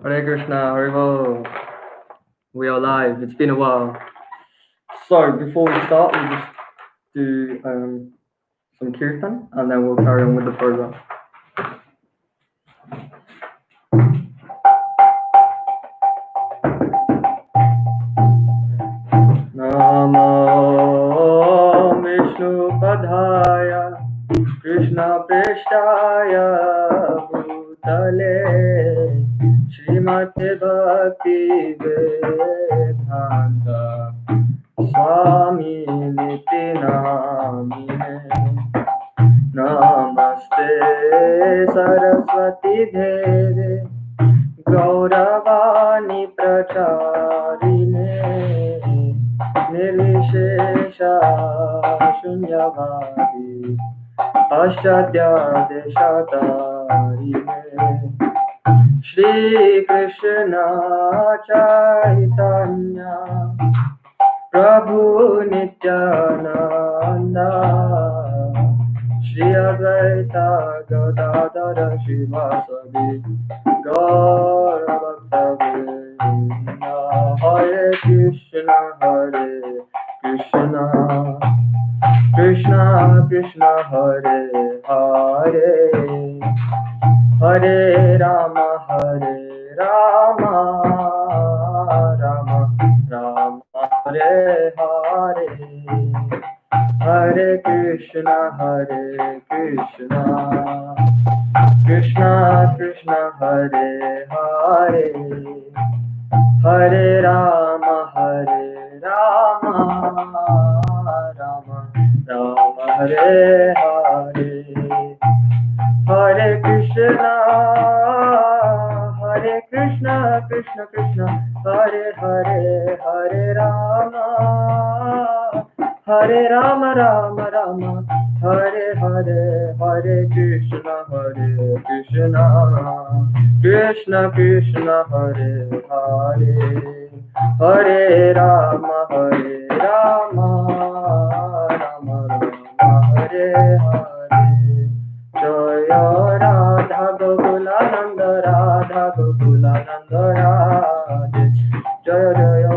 Hare Krishna, Haribo. We are live. It's been a while. So before we start, we'll just do some kirtan and then we'll carry on with the program. Namo Vishnu Padhaya Krishna Prestaya Bhutale Srimati Bhakti Vedanta Swami Niti Namine Namaste Saraswati Deve Gauravani Pracharine Nirvishesha Shunyavadi Ashtadhya Deshatarine Shri Krishna Chaitanya Prabhu Nityananda Shri Advaita Gadadara Shivasadi Gaura Bhaktavrinda Hare Krishna Krishna Krishna Hare Hare Hare Rama Rama Rama Hare Hare Hare Krishna Krishna Krishna Hare Hare Hare Rama Rama Hare Hare Hare Krishna Krishna Krishna Hare Hare Hare Rama Rama Hare Hare Hare Krishna Krishna Krishna Hare Hare Hare Rama Rama Hare Hare Jaya Radha Gokulananda Radhe Jaya Jaya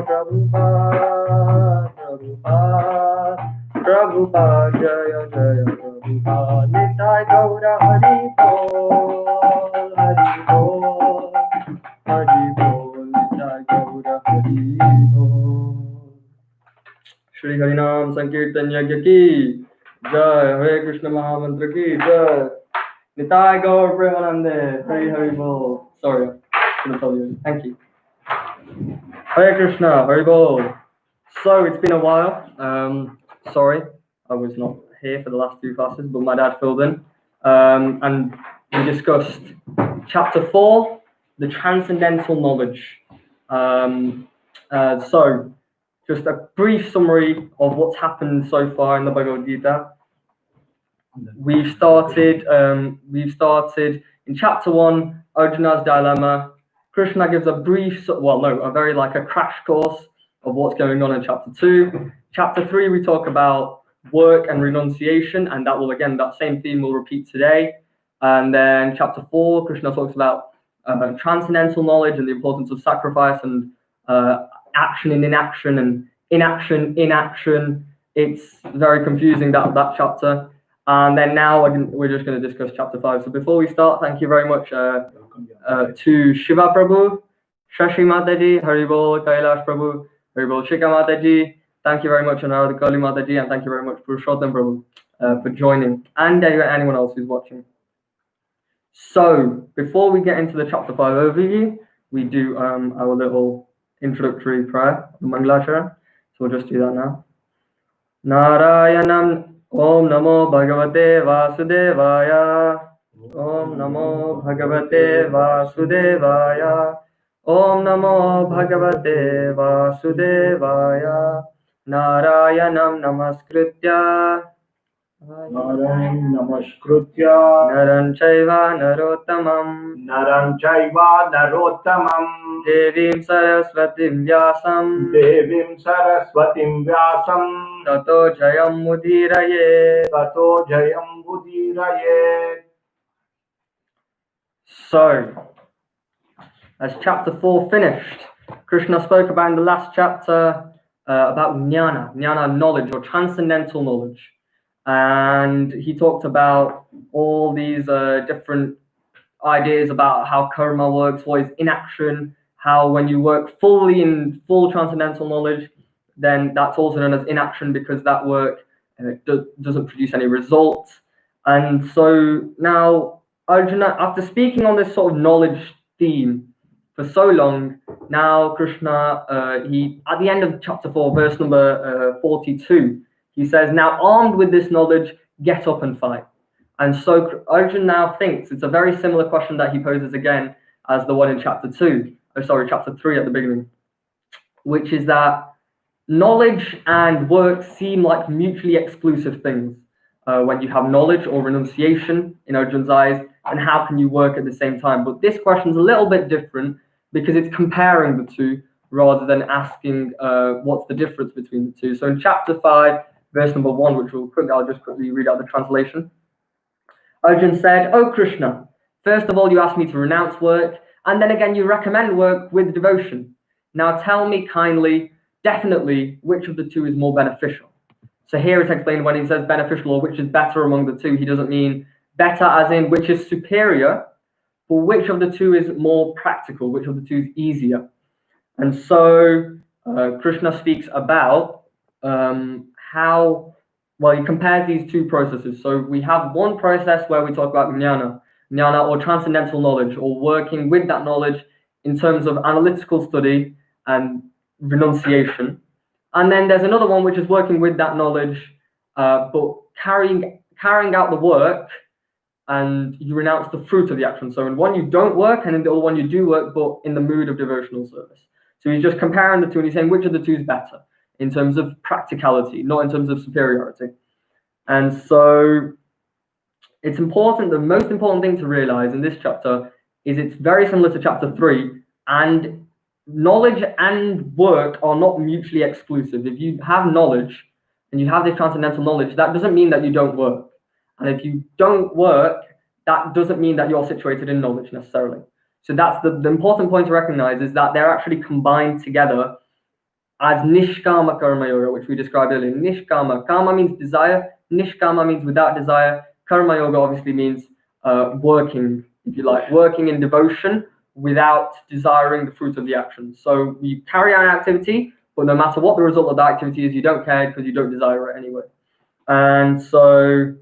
Prabhupada Jaya Jaya Prabhupada Nitai Gaura Hari Bol Nitai Gaura Hari Bol Shri Harinam Sankirtan Yajna ki Jai Hare Krishna Mahamantra ki Jai Nitai Gaur Premanande Hari Bol. Sorry, I should have told you. Thank you. Hare Krishna, Hari Bol. So it's been a while. Sorry, I was not here for the last two classes, but my dad filled in. And we discussed chapter 4, the transcendental knowledge. So just a brief summary of what's happened so far in the Bhagavad Gita. We've started in chapter 1, Arjuna's dilemma. Krishna gives a very like a crash course of what's going on in chapter 2. Chapter 3, we talk about work and renunciation, and that same theme will repeat today. And then chapter 4, Krishna talks about transcendental knowledge and the importance of sacrifice and action and inaction and inaction. It's very confusing, that chapter. And then now we're just going to discuss chapter 5. So before we start, thank you very much to Shiva Prabhu, Shashi Mataji, Haribol, Kailash Prabhu, Haribol Shika Mataji. Thank you very much, Anarada Kali Mataji, and thank you very much, Purushottam Prabhu, for joining, and anyone else who's watching. So before we get into the chapter 5 overview, we do our little introductory prayer, the Mangalachara. So we'll just do that now. Narayanam Om Namo Bhagavate Vasudevaya. Om Namo Bhagavate Vasudevaya. Om Namo Bhagavate Vasudevaya. Narayanam Namaskritya Naran Chaiva Narottamam Devim Saraswatim Vyasam Tato Jayam Mudiraye. So as chapter 4 finished. Krishna spoke about in the last chapter about jnana, knowledge or transcendental knowledge. And he talked about all these different ideas about how karma works, what is inaction, how when you work fully in full transcendental knowledge, then that's also known as inaction because that work doesn't produce any results. And so now Arjuna, after speaking on this sort of knowledge theme for so long, now Krishna, he at the end of chapter 4, verse number 42, he says, "Now armed with this knowledge, get up and fight." And so Arjun now thinks it's a very similar question that he poses again as the one in chapter 3 at the beginning, which is that knowledge and work seem like mutually exclusive things. When you have knowledge or renunciation in Arjun's eyes, and how can you work at the same time? But this question is a little bit different because it's comparing the two rather than asking what's the difference between the two. So in chapter 5, verse number 1, which I'll just quickly read out the translation. Arjun said, "O Krishna, first of all you asked me to renounce work, and then again you recommend work with devotion. Now tell me kindly, definitely, which of the two is more beneficial." So here it's explained when he says beneficial or which is better among the two, he doesn't mean better as in which is superior, but which of the two is more practical, which of the two is easier. And so Krishna speaks about how, well, he compares these two processes. So we have one process where we talk about jnana or transcendental knowledge, or working with that knowledge in terms of analytical study and renunciation. And then there's another one which is working with that knowledge, but carrying out the work, and you renounce the fruit of the action. So in one you don't work, and in the other one you do work, but in the mood of devotional service. So he's just comparing the two, and he's saying which of the two is better in terms of practicality, not in terms of superiority. And so it's important, the most important thing to realize in this chapter is it's very similar to chapter 3, and knowledge and work are not mutually exclusive. If you have knowledge and you have this transcendental knowledge, that doesn't mean that you don't work. And if you don't work, that doesn't mean that you're situated in knowledge necessarily. So that's the important point to recognize, is that they're actually combined together as niskama karma yoga, which we described earlier. Niskama, kama means desire, niskama means without desire. Karma yoga obviously means working, if you like, working in devotion without desiring the fruit of the action. So you carry out an activity, but no matter what the result of that activity is, you don't care because you don't desire it anyway. And so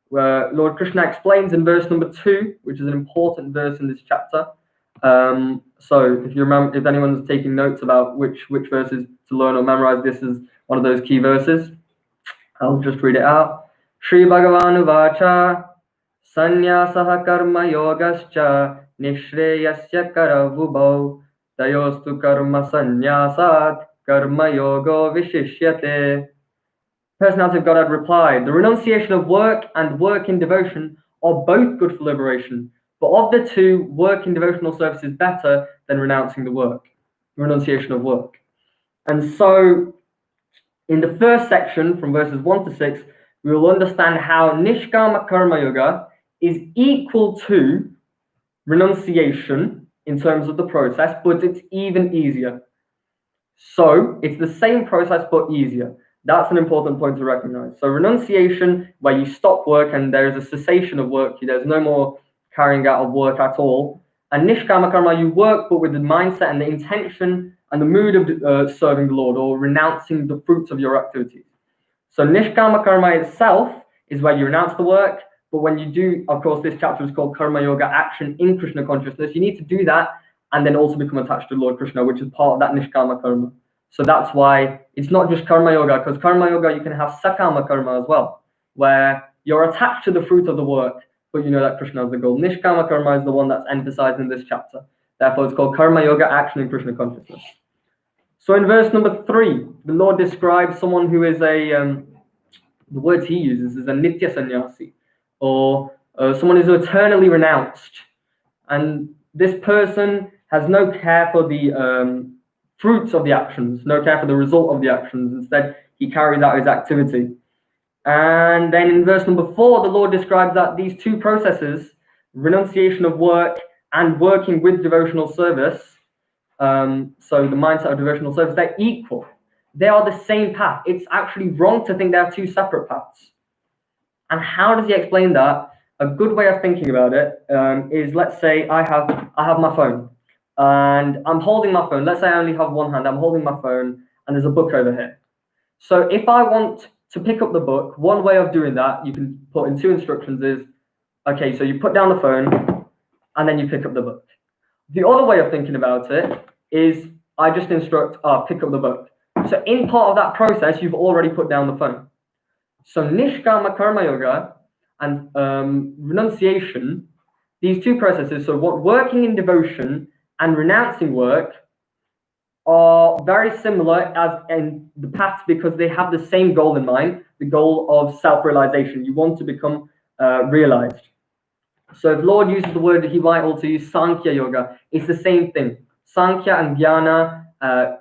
Lord Krishna explains in verse number 2, which is an important verse in this chapter. So if you remember, if anyone's taking notes about which verses to learn or memorize, this is one of those key verses. I'll just read it out. Shri Bhagavan Uvacha Sanyasaha Karma Yogascha Nishreyasya Karavubhau Tayostu Karma Sanyasat Karma Yogo Vishishyate. Personality of Godhead replied, "The renunciation of work and work in devotion are both good for liberation, but of the two, work in devotional service is better than renouncing the work, renunciation of work." And so, in the first section, from verses 1 to 6, we will understand how niskama karma yoga is equal to renunciation in terms of the process, but it's even easier. So, it's the same process, but easier. That's an important point to recognize. So renunciation, where you stop work and there's a cessation of work, there's no more carrying out of work at all. And niskama karma, you work, but with the mindset and the intention and the mood of serving the Lord, or renouncing the fruits of your activities. So niskama karma itself is where you renounce the work, but when you do, of course, this chapter is called Karma Yoga, action in Krishna consciousness. You need to do that and then also become attached to Lord Krishna, which is part of that niskama karma. So that's why it's not just karma yoga, because karma yoga, you can have sakama karma as well, where you're attached to the fruit of the work, but you know that Krishna is the goal. Niskama karma is the one that's emphasized in this chapter. Therefore, it's called karma yoga, action in Krishna consciousness. So in verse number 3, the Lord describes someone who is the words he uses is a nitya sannyasi, or someone who's eternally renounced. And this person has no care for the fruits of the actions, no care for the result of the actions. Instead, he carries out his activity. And then in verse number 4, the Lord describes that these two processes, renunciation of work and working with devotional service, so the mindset of devotional service, they're equal. They are the same path. It's actually wrong to think they are two separate paths. And how does he explain that? A good way of thinking about it is, let's say I have my phone, and I'm holding my phone. Let's say I only have one hand. I'm holding my phone, and there's a book over here. So if I want to pick up the book, one way of doing that, you can put in two instructions is, okay, so you put down the phone, and then you pick up the book. The other way of thinking about it is, I just instruct, pick up the book. So in part of that process, you've already put down the phone. So niskama karma yoga and renunciation, these two processes, so what working in devotion and renouncing work are very similar as in the paths, because they have the same goal in mind, the goal of self-realization. You want to become realized. So if Lord uses the word, he might also use Sankhya yoga. It's the same thing. Sankhya and Jnana,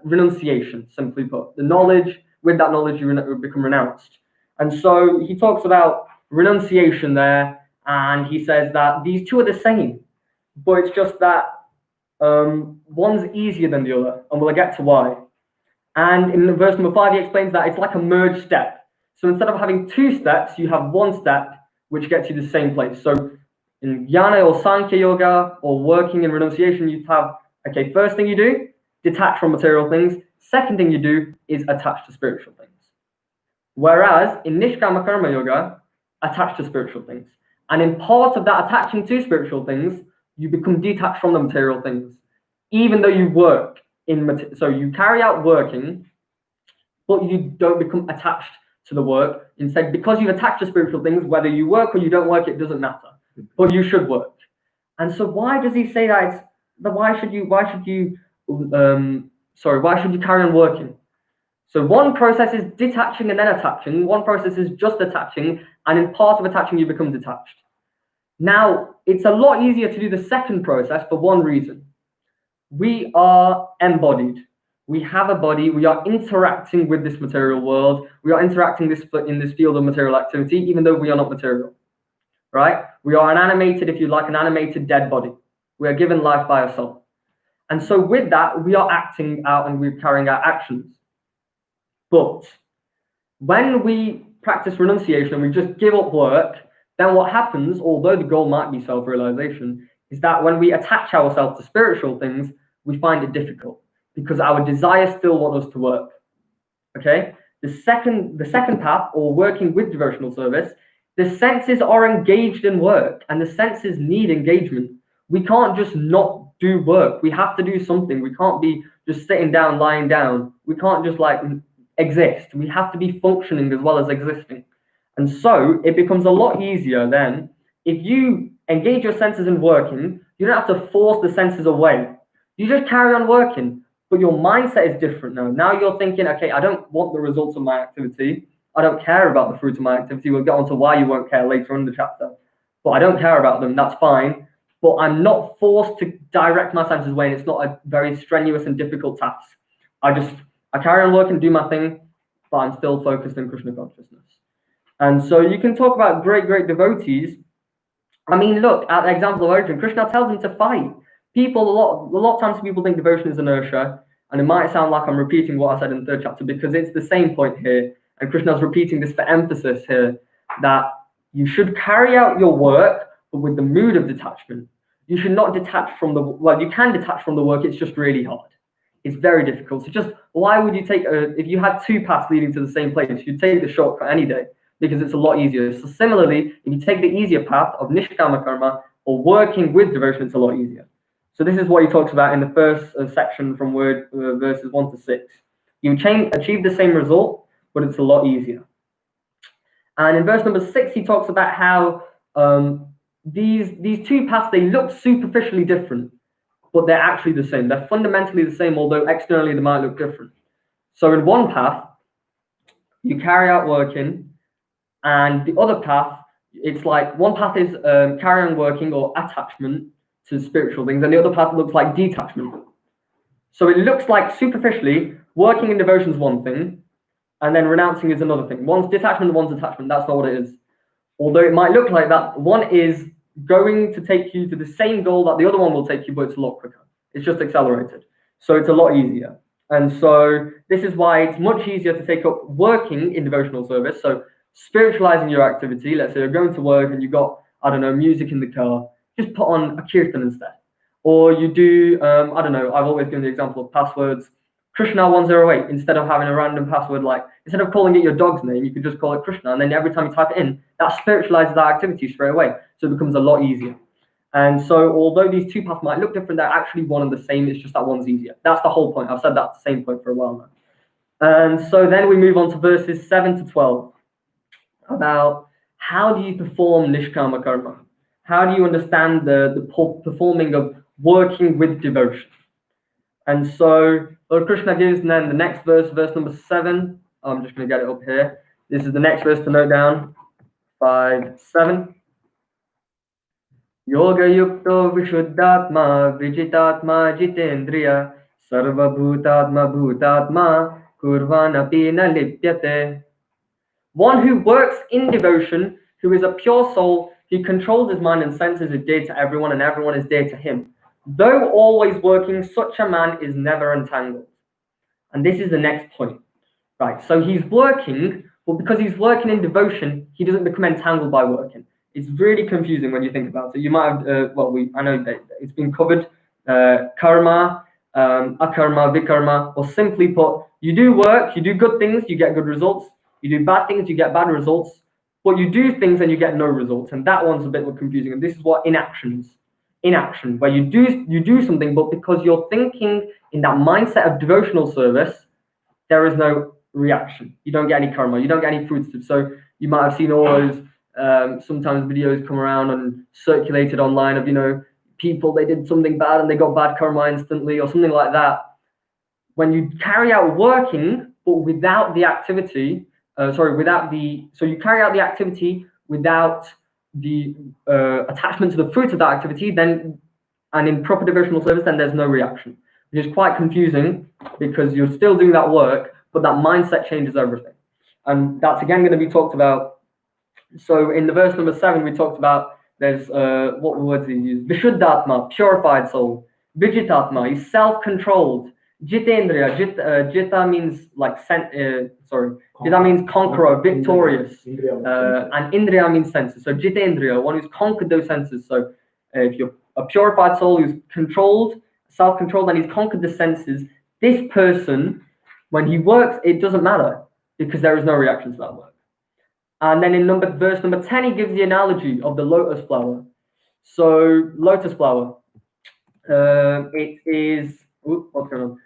renunciation, simply put. The knowledge, with that knowledge, you become renounced. And so he talks about renunciation there, and he says that these two are the same, but it's just that one's easier than the other, and we'll get to why. And in verse number 5, he explains that it's like a merged step. So instead of having two steps, you have one step which gets you to the same place. So in Jnana or Sankhya yoga or working in renunciation, you have, okay, first thing you do, detach from material things. Second thing you do is attach to spiritual things. Whereas in Nishkama Karma Yoga, attach to spiritual things. And in part of that attaching to spiritual things, you become detached from the material things, even though you work so you carry out working, but you don't become attached to the work. Instead, because you've attached to spiritual things, whether you work or you don't work, it doesn't matter. But you should work. And so why does he say that? Why should you carry on working? So one process is detaching and then attaching. One process is just attaching, and in part of attaching, you become detached. Now, it's a lot easier to do the second process for one reason. We are embodied. We have a body. We are interacting with this material world. We are interacting in this field of material activity, even though we are not material, right? We are an animated, if you like, an animated dead body. We are given life by a soul. And so with that, we are acting out and we're carrying out actions. But when we practice renunciation and we just give up work, then what happens, although the goal might be self-realization, is that when we attach ourselves to spiritual things, we find it difficult because our desires still want us to work. Okay? The second path, or working with devotional service, the senses are engaged in work and the senses need engagement. We can't just not do work. We have to do something. We can't be just sitting down, lying down. We can't just exist. We have to be functioning as well as existing. And so it becomes a lot easier then if you engage your senses in working. You don't have to force the senses away. You just carry on working, but your mindset is different now. Now you're thinking, okay, I don't want the results of my activity. I don't care about the fruits of my activity. We'll get on to why you won't care later in the chapter. But I don't care about them. That's fine. But I'm not forced to direct my senses away, and it's not a very strenuous and difficult task. I carry on working, do my thing, but I'm still focused on Krishna consciousness. And so you can talk about great devotees. I mean, look at the example of Arjuna. Krishna tells him to fight. People, a lot of times people think devotion is inertia, and it might sound like I'm repeating what I said in the 3rd chapter because it's the same point here. And Krishna's repeating this for emphasis here, that you should carry out your work, but with the mood of detachment. You should not detach from you can detach from the work, it's just really hard. It's very difficult. So just, why would you take, if you had two paths leading to the same place, you'd take the shortcut any day because it's a lot easier. So similarly, if you take the easier path of nishkama karma or working with devotion, it's a lot easier. So this is what he talks about in the first section from verses 1 to 6. You achieve the same result, but it's a lot easier. And in verse number 6, he talks about how these two paths, they look superficially different, but they're actually the same. They're fundamentally the same, although externally they might look different. So in one path, you carry out working, and the other path, it's like one path is carry on working or attachment to spiritual things, and the other path looks like detachment. So it looks like superficially, working in devotion is one thing, and then renouncing is another thing. One's detachment, one's attachment. That's not what it is. Although it might look like that, one is going to take you to the same goal that the other one will take you, but it's a lot quicker. It's just accelerated. So it's a lot easier. And so this is why it's much easier to take up working in devotional service. So spiritualizing your activity. Let's say you're going to work and you've got, I don't know, music in the car. Just put on a kirtan instead. Or you do, I don't know, I've always given the example of passwords. Krishna 108, instead of having a random password, like instead of calling it your dog's name, you could just call it Krishna. And then every time you type it in, that spiritualizes that activity straight away. So it becomes a lot easier. And so although these two paths might look different, they're actually one and the same. It's just that one's easier. That's the whole point. I've said that same point for a while now. And so then we move on to verses 7 to 12 about how do you perform niskama karma? How do you understand the performing of working with devotion? And so Lord Krishna gives then the next verse, verse number 7. I'm just going to get it up here. This is the next verse to note down. 5, 7. Yoga yukto vishuddhatma vijitatma jitendriya sarva bhutatma bhutatma kurvanapi na lipyate. One who works in devotion, who is a pure soul, he controls his mind and senses is dear to everyone and everyone is dear to him. Though always working, such a man is never entangled. And this is the next point. Right, so he's working, but because he's working in devotion, he doesn't become entangled by working. It's really confusing when you think about it. You might have, I know that it's been covered, karma, akarma, vikarma, or simply put, you do work, you do good things, you get good results. You do bad things, you get bad results. But you do things and you get no results. And that one's a bit more confusing. And this is what inaction, where you do something, but because you're thinking in that mindset of devotional service, there is no reaction. You don't get any karma. You don't get any fruits. So you might have seen all those sometimes videos come around and circulated online of, people, they did something bad and they got bad karma instantly or something like that. When you carry out working, but without the activity, so you carry out the activity without the attachment to the fruit of that activity, then, and in proper devotional service, then there's no reaction, which is quite confusing because you're still doing that work, but that mindset changes everything. And that's again going to be talked about. So in the verse number 7, we talked about there's what words he used? Vishuddhatma, purified soul. Vijitatma, he's self-controlled. Jitendriya, jita means like Jita means conqueror, victorious, and indriya means senses. So jitendriya, one who's conquered those senses. So if you're a purified soul who's controlled, self-controlled, and he's conquered the senses, this person, when he works, it doesn't matter because there is no reaction to that work. And then in verse number 10, he gives the analogy of the lotus flower. So lotus flower, it is. What's going on?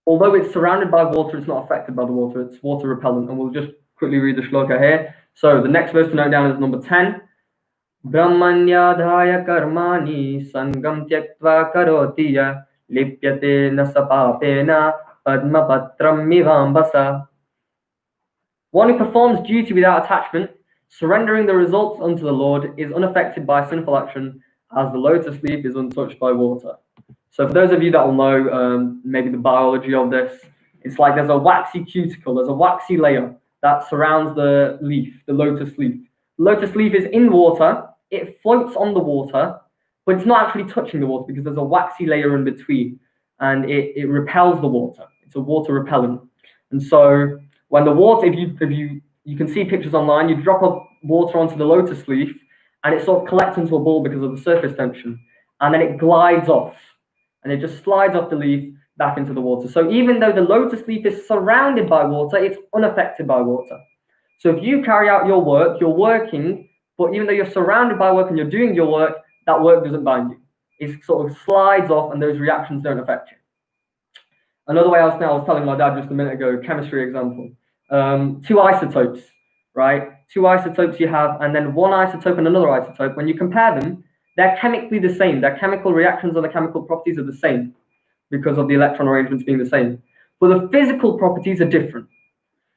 Although it's surrounded by water, it's not affected by the water. It's water repellent, and we'll just quickly read the shloka here. So the next verse to note down is number 10. Brahmanyadhaya karmani sangam tyaktva karoti ya lipyate na sapapena padmapatram mivambasa. One who performs duty without attachment, surrendering the results unto the Lord, is unaffected by sinful action, as the lotus leaf is untouched by water. So for those of you that will know maybe the biology of this, it's like there's a waxy cuticle, there's a waxy layer that surrounds the leaf, the lotus leaf. The lotus leaf is in water, it floats on the water, but it's not actually touching the water because there's a waxy layer in between and it repels the water. It's a water repellent. And so when the water, if you can see pictures online, you drop water onto the lotus leaf and it sort of collects into a ball because of the surface tension, and then it glides off. And it just slides off the leaf back into the water. So even though the lotus leaf is surrounded by water, it's unaffected by water. So if you carry out your work, you're working, but even though you're surrounded by work and you're doing your work, that work doesn't bind you. It sort of slides off and those reactions don't affect you. Another way I was telling my dad just a minute ago, chemistry example. 2 isotopes, right? 2 isotopes you have, and then one isotope and another isotope. When you compare them, they're chemically the same. Their chemical reactions or the chemical properties are the same because of the electron arrangements being the same. But the physical properties are different.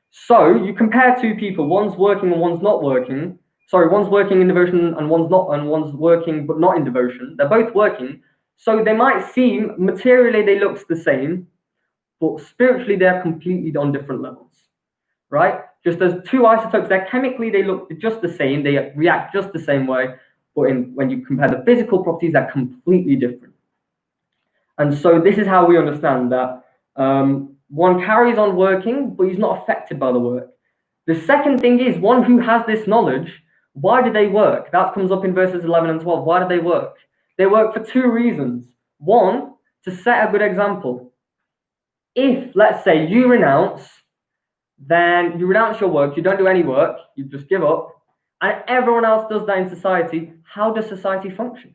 So you compare 2 people, one's working and one's not working. Sorry, one's working in devotion and one's not, and one's working but not in devotion. They're both working. So they might seem, materially they look the same, but spiritually they're completely on different levels, right? Just as 2 isotopes, chemically they look just the same, they react just the same way, but when you compare the physical properties, they're completely different. And so this is how we understand that one carries on working, but he's not affected by the work. The second thing is one who has this knowledge. Why do they work? That comes up in verses 11 and 12. Why do they work? They work for two reasons. One, to set a good example. If, let's say, you renounce, then you renounce your work, you don't do any work, you just give up, and everyone else does that in society, how does society function?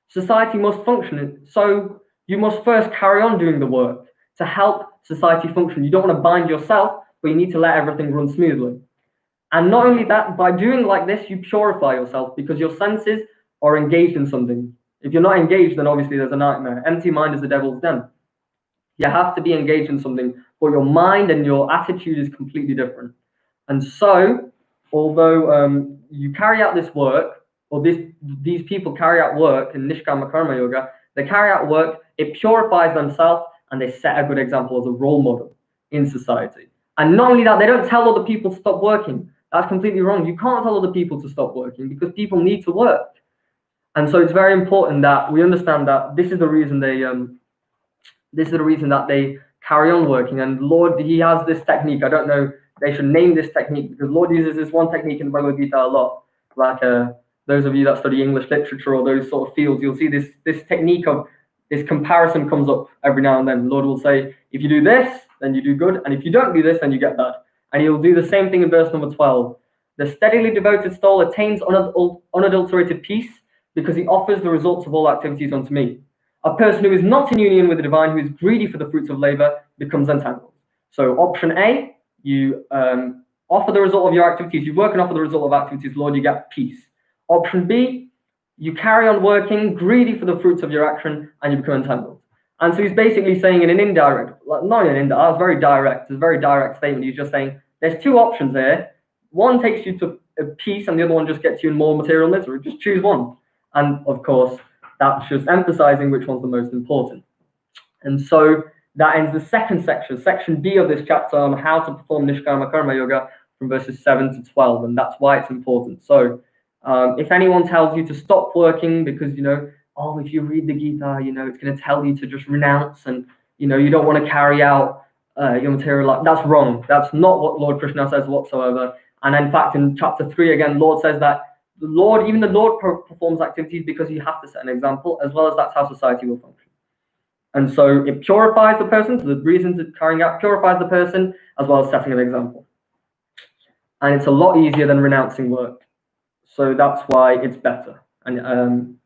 Society must function. So you must first carry on doing the work to help society function. You don't want to bind yourself, but you need to let everything run smoothly. And not only that, by doing like this, you purify yourself because your senses are engaged in something. If you're not engaged, then obviously there's a nightmare. Empty mind is the devil's den. You have to be engaged in something, but your mind and your attitude is completely different. And so, although you carry out this work, or these people carry out work in niskama karma yoga, they carry out work, it purifies themselves, and they set a good example as a role model in society. And not only that, they don't tell other people to stop working. That's completely wrong. You can't tell other people to stop working because people need to work. And so it's very important that we understand that this is the reason that they carry on working. And Lord, he has this technique. I don't know, they should name this technique because Lord uses this one technique in the Bhagavad Gita a lot. Like those of you that study English literature or those sort of fields, you'll see this technique of this comparison comes up every now and then. Lord will say, if you do this, then you do good. And if you don't do this, then you get bad. And he'll do the same thing in verse number 12. The steadily devoted soul attains unadulterated peace because he offers the results of all activities unto me. A person who is not in union with the divine, who is greedy for the fruits of labor, becomes entangled. So option A, you offer the result of your activities, you work and offer the result of activities, Lord, you get peace. Option B, you carry on working, greedy for the fruits of your action, and you become entangled. And so he's basically saying in an indirect, not in an indirect, it's very direct, it's a very direct statement. He's just saying, there's two options here. One takes you to peace, and the other one just gets you in more material misery. Just choose one. And of course, that's just emphasizing which one's the most important. And so that ends the second section, section B of this chapter on how to perform niskama karma yoga from verses 7 to 12. And that's why it's important. So if anyone tells you to stop working because, if you read the Gita, it's going to tell you to just renounce and, you don't want to carry out your material life, that's wrong. That's not what Lord Krishna says whatsoever. And in fact, in chapter 3, again, Lord says that even the Lord performs activities because you have to set an example, as well as that's how society will function. And so it purifies the person, so the reasons it's carrying out purifies the person, as well as setting an example. And it's a lot easier than renouncing work. So that's why it's better than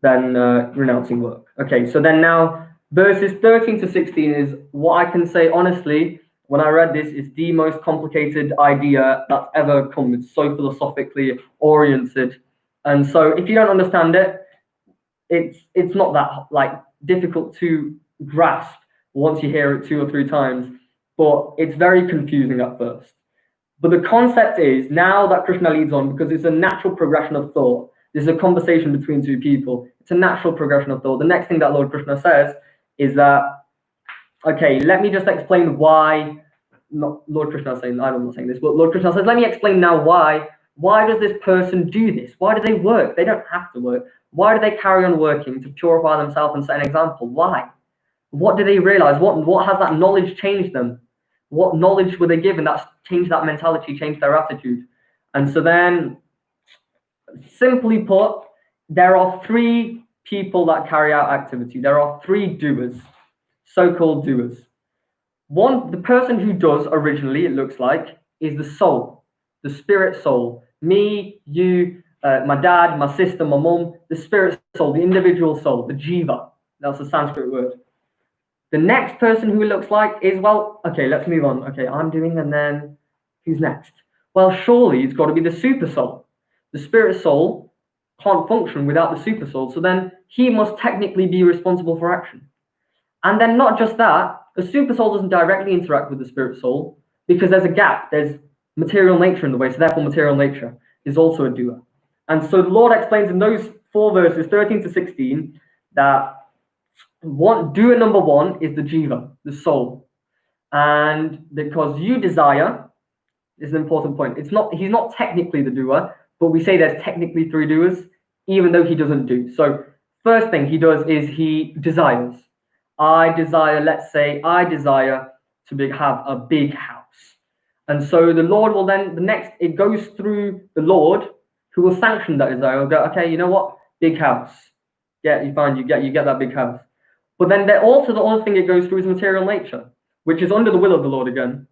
renouncing work. Okay, so then now verses 13 to 16 is what I can say honestly, when I read this, it's the most complicated idea that's ever come. It's so philosophically oriented. And so if you don't understand it, it's not that difficult to grasp once you hear it 2 or 3 times, but it's very confusing at first. But the concept is, now that Krishna leads on, because it's a natural progression of thought, this is a conversation between two people, it's a natural progression of thought. The next thing that Lord Krishna says is that, okay, let me just explain why, not Lord Krishna saying, I'm not saying this, but Lord Krishna says, let me explain now why does this person do this? Why do they work? They don't have to work. Why do they carry on working to purify themselves and set an example? Why? What do they realize? What has that knowledge changed them? What knowledge were they given that's changed that mentality, changed their attitude? And so then, simply put, there are 3 people that carry out activity. There are 3 doers, so-called doers. One, the person who does originally, it looks like, is the soul, the spirit soul. Me, you, my dad, my sister, my mum, the spirit soul, the individual soul, the jiva. That's a Sanskrit word. The next person who it looks like is, well, okay, let's move on. Okay, I'm doing, and then who's next? Well, surely it's got to be the super soul. The spirit soul can't function without the super soul, so then he must technically be responsible for action. And then not just that, the super soul doesn't directly interact with the spirit soul because there's a gap, there's material nature in the way, so therefore material nature is also a doer. And so the Lord explains in those 4 verses, 13 to 16, that doer number 1 is the jiva, the soul. And because you desire, is an important point. He's not technically the doer, but we say there's technically 3 doers, even though he doesn't do. So first thing he does is he desires. let's say I desire to have a big house. And so the Lord will then, it goes through the Lord who will sanction that desire. Will go, okay, you know what? Big house. Yeah, you get that big house. But then the other thing it goes through is material nature, which is under the will of the Lord again.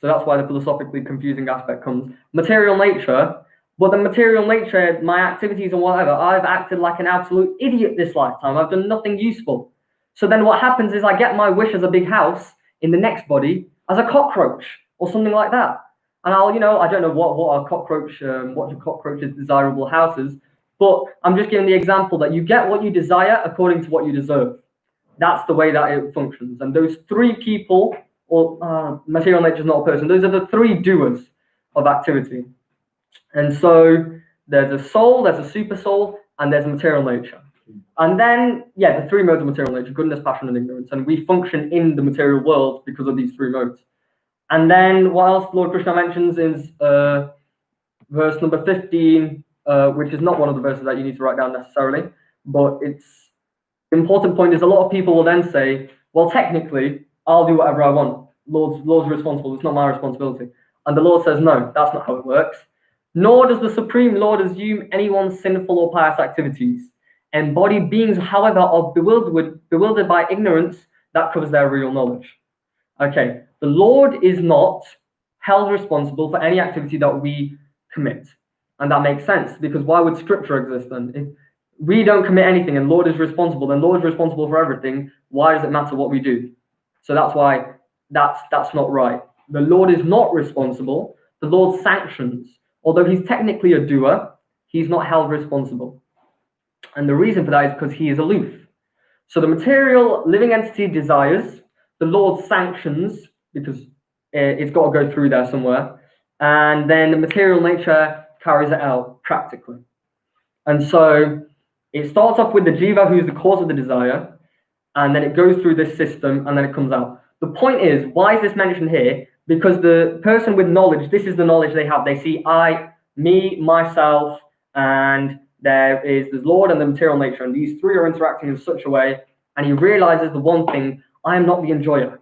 So that's why the philosophically confusing aspect comes. Material nature, but the material nature, my activities and whatever, I've acted like an absolute idiot this lifetime. I've done nothing useful. So then what happens is I get my wish as a big house in the next body as a cockroach or something like that. And I don't know what a cockroach's desirable houses, but I'm just giving the example that you get what you desire according to what you deserve. That's the way that it functions. And those three people, or material nature is not a person, those are the three doers of activity. And so there's a soul, there's a super soul, and there's material nature. And then, the three modes of material nature, goodness, passion, and ignorance. And we function in the material world because of these three modes. And then what else Lord Krishna mentions is verse number 15, which is not one of the verses that you need to write down necessarily, but it's the important point is a lot of people will then say, well, technically, I'll do whatever I want. Lord's responsible. It's not my responsibility. And the Lord says, no, that's not how it works. Nor does the Supreme Lord assume anyone's sinful or pious activities. Embodied beings, however, are bewildered by ignorance that covers their real knowledge. Okay, the Lord is not held responsible for any activity that we commit. And that makes sense, because why would Scripture exist then? If we don't commit anything and Lord is responsible, then Lord is responsible for everything. Why does it matter what we do? So that's why that's not right. The Lord is not responsible. The Lord sanctions. Although he's technically a doer, he's not held responsible. And the reason for that is because he is aloof. So the material living entity desires, the Lord sanctions, because it's got to go through there somewhere. And then the material nature carries it out practically. And so it starts off with the jiva, who's the cause of the desire, and then it goes through this system, and then it comes out. The point is, why is this mentioned here? Because the person with knowledge, this is the knowledge they have. They see me, myself, and there's Lord and the material nature, and these three are interacting in such a way, and he realizes the one thing, I am not the enjoyer.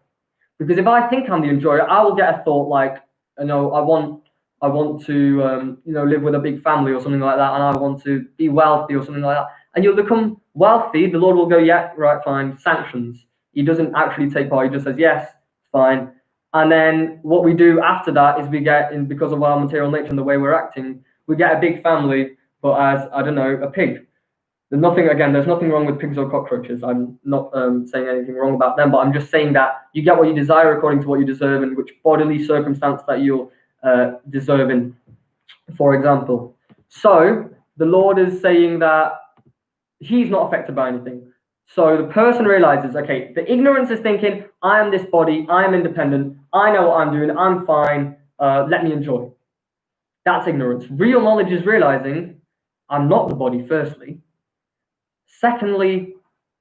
Because if I think I'm the enjoyer, I will get a thought like, I want to live with a big family or something like that, and I want to be wealthy or something like that. And you'll become wealthy, the Lord will go, yeah, right, fine, sanctions. He doesn't actually take part, he just says, yes, fine. And then what we do after that is we get, because of our material nature and the way we're acting, we get a big family, but as, I don't know, a pig. There's nothing wrong with pigs or cockroaches. I'm not saying anything wrong about them, but I'm just saying that you get what you desire according to what you deserve and which bodily circumstance that you're deserving, for example. So the Lord is saying that he's not affected by anything. So the person realizes, okay, the ignorance is thinking, I am this body, I am independent, I know what I'm doing, I'm fine, let me enjoy. That's ignorance. Real knowledge is realizing, I'm not the body, firstly. Secondly,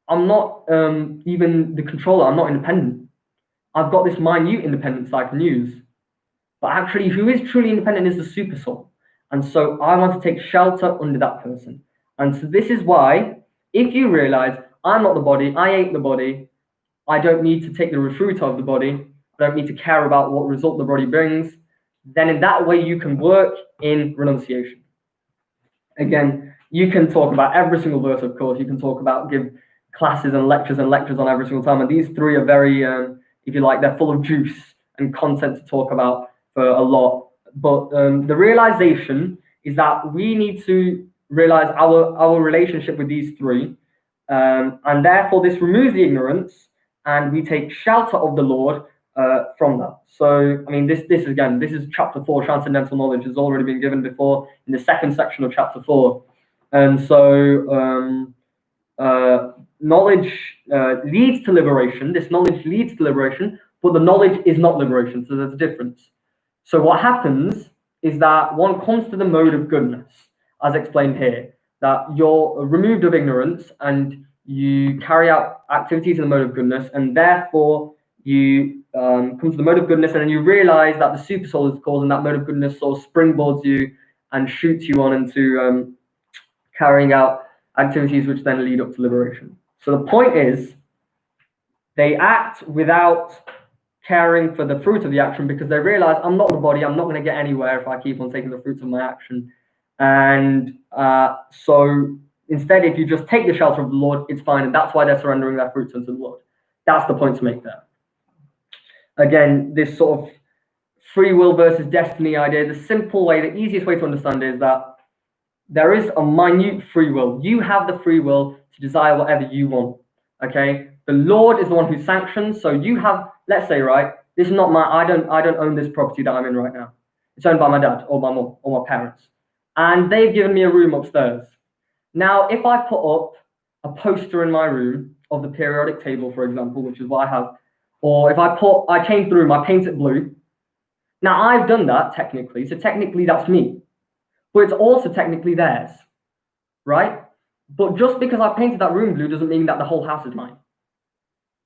I'm not even the controller, I'm not independent. I've got this minute independence I can use. But actually, who is truly independent is the super soul. And so I want to take shelter under that person. And so this is why, if you realize, I'm not the body, I ain't the body, I don't need to take the fruit of the body, I don't need to care about what result the body brings, then in that way you can work in renunciation. Again, you can talk about every single verse, of course, you can talk about, give classes and lectures on every single time, and these three are very, if you like, they're full of juice and content to talk about for a lot. But the realization is that we need to realize our relationship with these three, and therefore this removes the ignorance, and we take shelter of the Lord from that. So, I mean, this is chapter 4, transcendental knowledge, has already been given before in the second section of chapter 4. And so knowledge leads to liberation. This knowledge leads to liberation, but the knowledge is not liberation. So there's a difference. So what happens is that one comes to the mode of goodness, as explained here, that you're removed of ignorance and you carry out activities in the mode of goodness, and therefore you come to the mode of goodness, and then you realize that the super soul is causing that mode of goodness, so springboards you and shoots you on into carrying out activities which then lead up to liberation. So the point is They act without caring for the fruit of the action because they realize I'm not the body, I'm not going to get anywhere if I keep on taking the fruits of my action. And so instead, if you just take the shelter of the Lord, it's fine. And that's why they're surrendering their fruits unto the Lord. That's the point to make there. Again, this sort of free will versus destiny idea, the simple way, the easiest way to understand is that there is a minute free will. You have the free will to desire whatever you want. Okay? The Lord is the one who sanctions. So you have, let's say, right, this is not my, I don't own this property that I'm in right now. It's owned by my dad or my mom or my parents. And they've given me a room upstairs. Now, if I put up a poster in my room of the periodic table, for example, which is what I have, or if I change the room, I paint it blue. Now, I've done that technically. So technically, that's me. But it's also technically theirs, right? But just because I painted that room blue doesn't mean that the whole house is mine.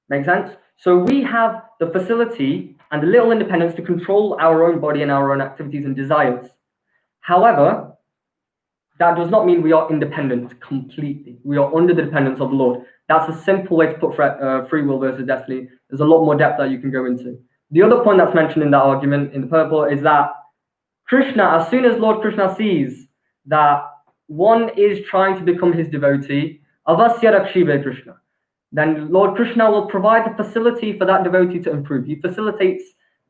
Make sense? So we have the facility and the little independence to control our own body and our own activities and desires. However, that does not mean we are independent completely. We are under the dependence of the Lord. That's a simple way to put free will versus destiny. There's a lot more depth that you can go into. The other point that's mentioned in that argument in the purple is that Krishna, as soon as Lord Krishna sees that one is trying to become his devotee, avasya rakshive Krishna, then Lord Krishna will provide the facility for that devotee to improve. He facilitates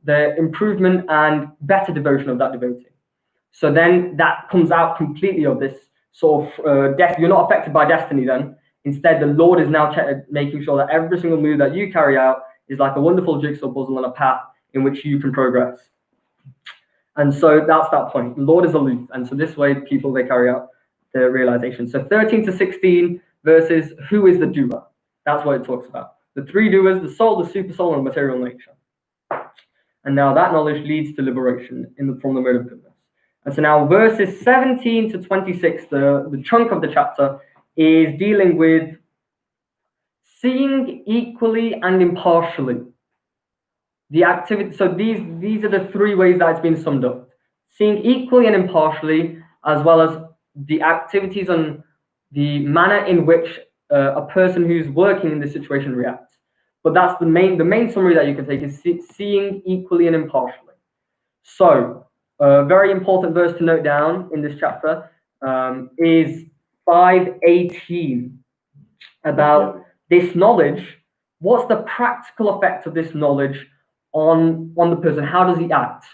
the improvement and better devotion of that devotee. So then that comes out completely of this sort of you're not affected by destiny then. Instead, the Lord is now making sure that every single move that you carry out is like a wonderful jigsaw puzzle on a path in which you can progress. And so that's that point. The Lord is aloof. And so this way, people, they carry out the realization. So 13 to 16 verses, who is the doer? That's what it talks about. The three doers, the soul, the super soul, and material nature. And now that knowledge leads to liberation from the mode of goodness. And so now verses 17 to 26, the chunk of the chapter, is dealing with seeing equally and impartially. The activity, so these are the three ways that it's been summed up. Seeing equally and impartially, as well as the activities and the manner in which a person who's working in this situation reacts. But that's the main summary that you can take is seeing equally and impartially. So a very important verse to note down in this chapter is 5:18 about this knowledge. What's the practical effect of this knowledge on the person? How does he act?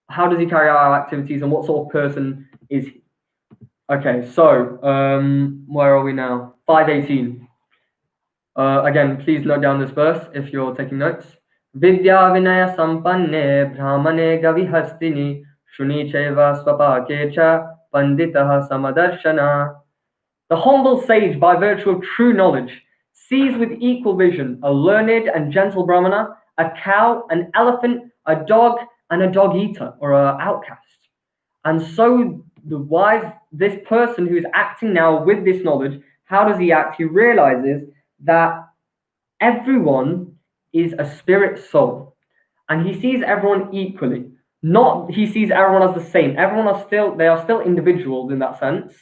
How does he carry out our activities, and what sort of person is he? Okay, so where are we now? 5:18. Again, please note down this verse if you're taking notes. Vidya vinaya sampanne brahmane gavihastini shuni cheva swapakecha panditaha samadarshana. The humble sage, by virtue of true knowledge, sees with equal vision a learned and gentle brahmana, a cow, an elephant, a dog, and a dog eater or an outcast. And so this person who is acting now with this knowledge, how does he act? He realizes that everyone is a spirit soul, and he sees everyone equally. Not he sees everyone as the same. They are still individuals in that sense,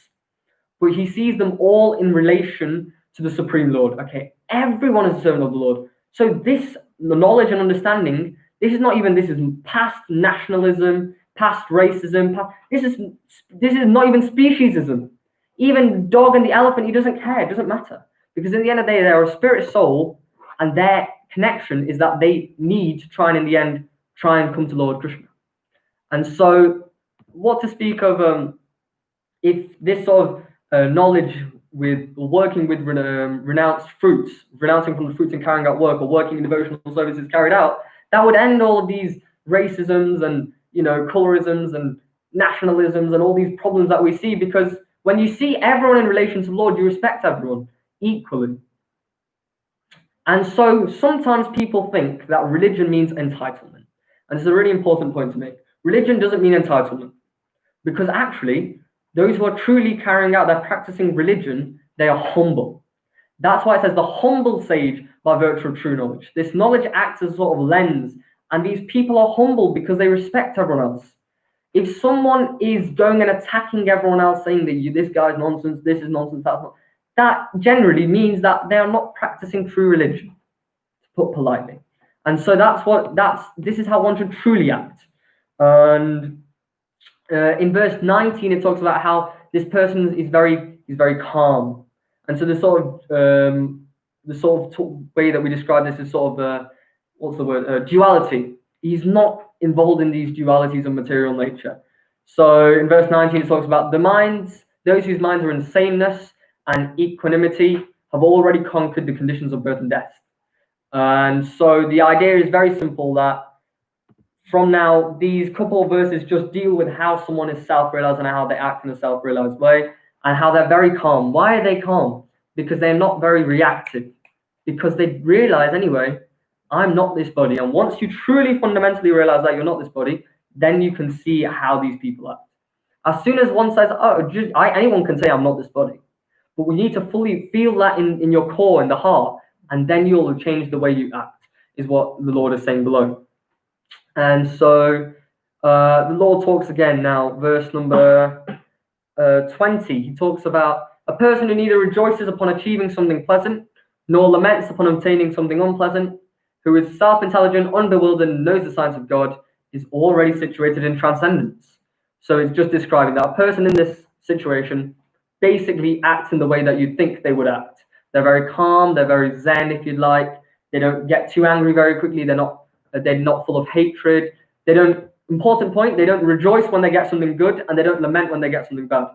but he sees them all in relation to the Supreme Lord. Okay, everyone is a servant of the Lord. So this knowledge and understanding, this is past nationalism, past racism. This is not even speciesism. Even dog and the elephant, he doesn't care. It doesn't matter, because in the end of the day, they're a spirit soul, and their connection is that they need to try and in the end try and come to Lord Krishna. And so, what to speak of if this sort of knowledge with working with renounced fruits, renouncing from the fruits and carrying out work, or working in devotional services carried out, that would end all of these racisms and colorisms and nationalisms and all these problems that we see, because when you see everyone in relation to the Lord, you respect everyone equally. And so sometimes people think that religion means entitlement. And this is a really important point to make. Religion doesn't mean entitlement, because actually, those who are truly carrying out, they're practicing religion, they are humble. That's why it says the humble sage by virtue of true knowledge. This knowledge acts as a sort of lens, and these people are humble because they respect everyone else. If someone is going and attacking everyone else, saying that this guy's nonsense, this is nonsense, that's not, that generally means that they are not practicing true religion. put politely. And so this is how one should truly act. And in verse 19, it talks about how this person is very calm. And so the sort of way that we describe this is sort of what's the word, duality. He's not involved in these dualities of material nature. So in verse 19, it talks about those whose minds are in sameness and equanimity have already conquered the conditions of birth and death. And so the idea is very simple, that from now, these couple of verses just deal with how someone is self-realized and how they act in a self-realized way, and how they're very calm. Why are they calm? Because they're not very reactive. Because they realize, anyway, I'm not this body. And once you truly fundamentally realize that you're not this body, then you can see how these people act. As soon as one says, anyone can say I'm not this body. But we need to fully feel that in your core, in the heart, and then you'll change the way you act, is what the Lord is saying below. And so the Lord talks again now, verse number 20. He talks about a person who neither rejoices upon achieving something pleasant, nor laments upon obtaining something unpleasant, who is self-intelligent, unbewildered, and knows the signs of God, is already situated in transcendence. So it's just describing that a person in this situation basically acts in the way that you'd think they would act. They're very calm, they're very zen, if you'd like. They don't get too angry very quickly. They're not full of hatred. Important point, they don't rejoice when they get something good, and they don't lament when they get something bad.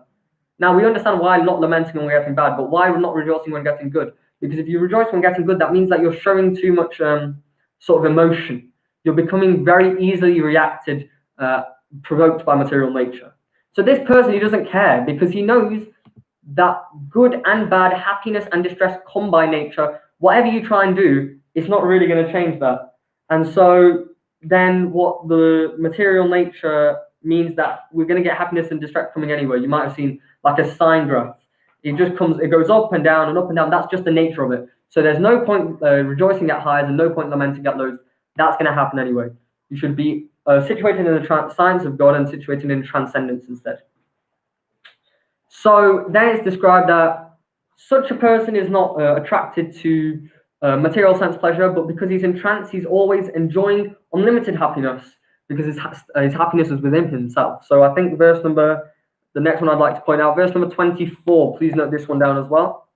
Now, we understand why not lamenting when we're getting bad, but why not rejoicing when getting good? Because if you rejoice when getting good, that means that you're showing too much sort of emotion. You're becoming very easily reacted, provoked by material nature. So this person, he doesn't care, because he knows that good and bad, happiness and distress come by nature. Whatever you try and do, it's not really going to change that. And so then what the material nature means that we're going to get happiness and distress coming anyway. You might have seen like a sine graph. It just comes, it goes up and down and up and down. That's just the nature of it. So there's no point rejoicing at highs and no point lamenting at lows. That's going to happen anyway. You should be situated in the science of God and situated in transcendence instead. So then it's described that such a person is not attracted to material sense pleasure, but because he's in trance, he's always enjoying unlimited happiness, because his happiness is within himself. So I think the next one I'd like to point out, verse number 24, please note this one down as well.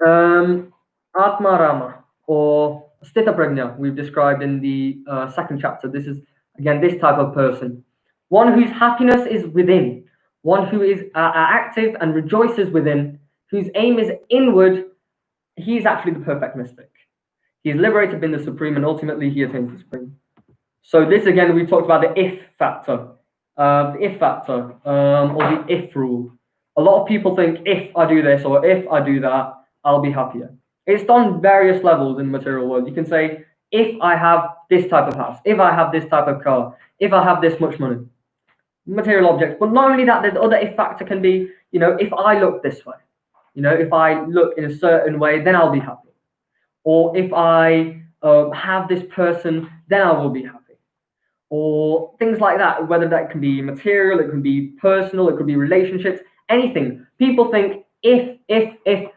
Atma Rama, or Sthita Prajna, we've described in the second chapter. This is, again, this type of person. One whose happiness is within, one who is active and rejoices within, whose aim is inward. He's actually the perfect mystic. He's liberated in the supreme, and ultimately he attains the supreme. So this, again, we've talked about the if factor, or the if rule. A lot of people think if I do this or if I do that, I'll be happier. It's on various levels in the material world. You can say, if I have this type of house, if I have this type of car, if I have this much money, material objects. But not only that, the other if factor can be, if I look this way, if I look in a certain way, then I'll be happy. Or if I have this person, then I will be happy. Or things like that, whether that can be material, it can be personal, it could be relationships, anything. People think, if,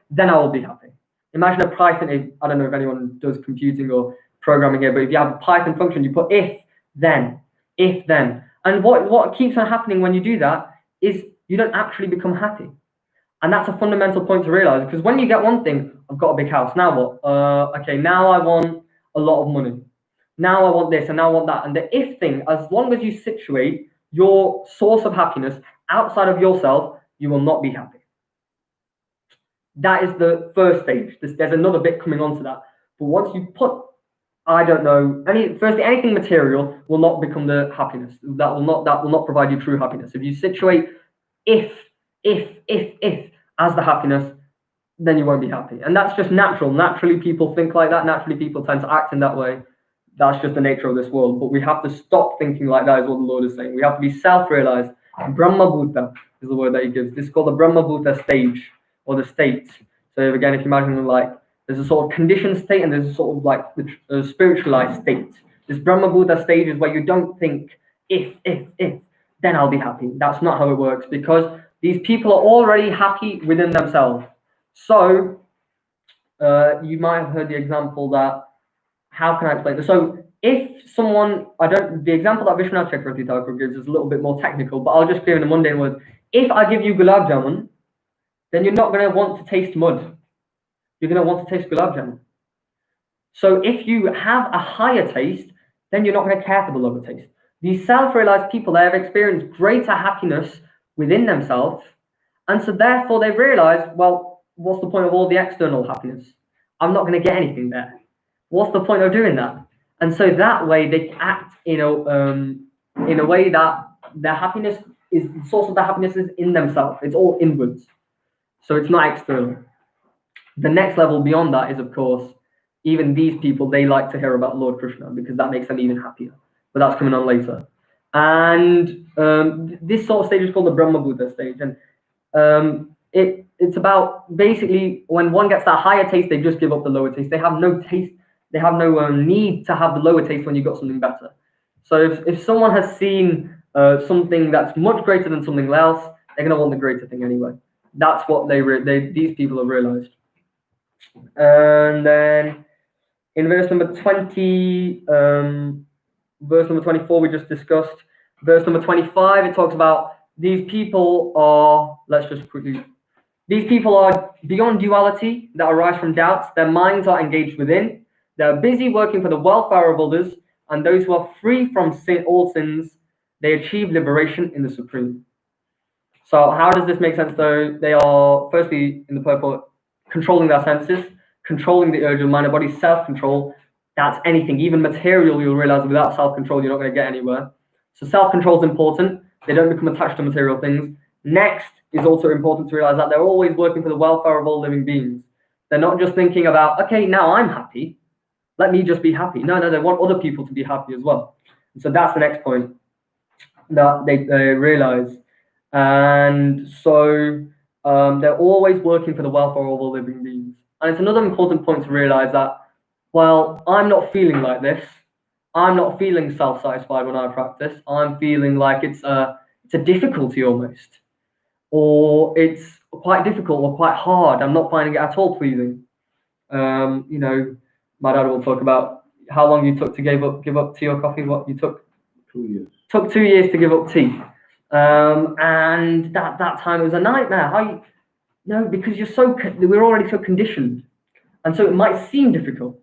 then I will be happy. Imagine a Python, I don't know if anyone does computing or programming here, but if you have a Python function, you put if, then. And what keeps on happening when you do that is you don't actually become happy. And that's a fundamental point to realize, because when you get one thing, I've got a big house, now what? Okay, now I want a lot of money. Now I want this and now I want that. And the if thing, as long as you situate your source of happiness outside of yourself, you will not be happy. That is the first stage. There's another bit coming onto that. But once you put, I don't know, anything material will not become the happiness. That will not provide you true happiness. If you situate if as the happiness, then you won't be happy. And that's just natural. Naturally, people think like that. Naturally, people tend to act in that way. That's just the nature of this world. But we have to stop thinking like that, is what the Lord is saying. We have to be self-realized. Brahma Bhuta is the word that he gives. This is called the Brahma Bhuta stage, or the state. So again, if you imagine like there's a sort of conditioned state and there's a sort of like the spiritualized state. This Brahma Bhuta stage is where you don't think if, then I'll be happy. That's not how it works, because these people are already happy within themselves. So you might have heard the example that, how can I explain this? So if someone, the example that Vishwanath Chakravarti Thakur gives is a little bit more technical, but I'll just clear in the mundane words. If I give you gulab jamun, then you're not going to want to taste mud. You're going to want to taste gulab jamun. So if you have a higher taste, then you're not going to care for the lower taste. These self-realized people, they have experienced greater happiness within themselves, and so therefore they've realized, well, what's the point of all the external happiness? I'm not going to get anything there. What's the point of doing that? And so that way they act, in a way that their happiness is, the source of their happiness is in themselves. It's all inwards. So it's not external. The next level beyond that is, of course, even these people, they like to hear about Lord Krishna because that makes them even happier. But that's coming on later. And this sort of stage is called the Brahma Buddha stage. And it's about basically when one gets that higher taste, they just give up the lower taste. They have no taste. They have no need to have the lower taste when you got something better. So if someone has seen something that's much greater than something else, they're going to want the greater thing anyway. That's what these people have realized. And then in verse number 20, verse number 24 we just discussed. Verse number 25, it talks about these people are, these people are beyond duality that arise from doubts. Their minds are engaged within. They're busy working for the welfare of others, and those who are free from all sins, they achieve liberation in the Supreme. So how does this make sense though? They are, firstly, in the purport, controlling their senses, controlling the urge of mind and body, self-control. That's anything, even material. You'll realize without self-control, you're not going to get anywhere. So self-control is important. They don't become attached to material things. Next is also important to realize that they're always working for the welfare of all living beings. They're not just thinking about, okay, now I'm happy, let me just be happy. No, they want other people to be happy as well. And so that's the next point that they realize. And so they're always working for the welfare of all living beings. And it's another important point to realize that, well, I'm not feeling like this. I'm not feeling self-satisfied when I practice. I'm feeling like it's a difficulty almost, or it's quite difficult or quite hard. I'm not finding it at all pleasing. My dad will talk about how long you took to give up tea or coffee. What you took? 2 years. Took 2 years to give up tea. And that time it was a nightmare. Because we're already so conditioned, and so it might seem difficult.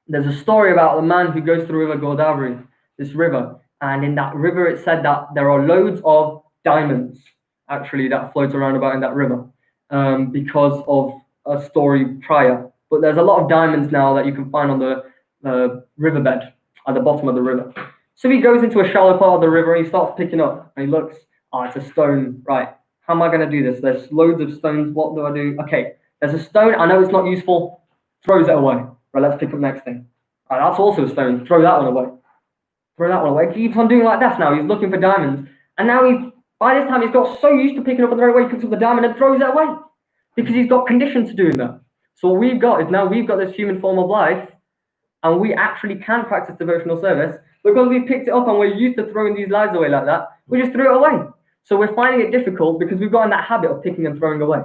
There's a story about a man who goes through the river Godavari, this river, and in that river it said that there are loads of diamonds actually that float around about in that river, because of a story prior. But there's a lot of diamonds now that you can find on the riverbed at the bottom of the river. So he goes into a shallow part of the river and he starts picking up, and he looks, it's a stone, right? How am I going to do this? There's loads of stones. What do I do? Okay, there's a stone. I know it's not useful. Throws it away. Right, let's pick up next thing. Right, that's also a stone. Throw that one away. Throw that one away. He keeps on doing like that now. He's looking for diamonds. And now by this time, he's got so used to picking up on the right way, he picks up the diamond and throws it away. Because he's got conditioned to doing that. So what we've got is now we've got this human form of life, and we actually can practice devotional service because we picked it up and we're used to throwing these lives away like that. We just threw it away. So we're finding it difficult because we've got in that habit of picking and throwing away.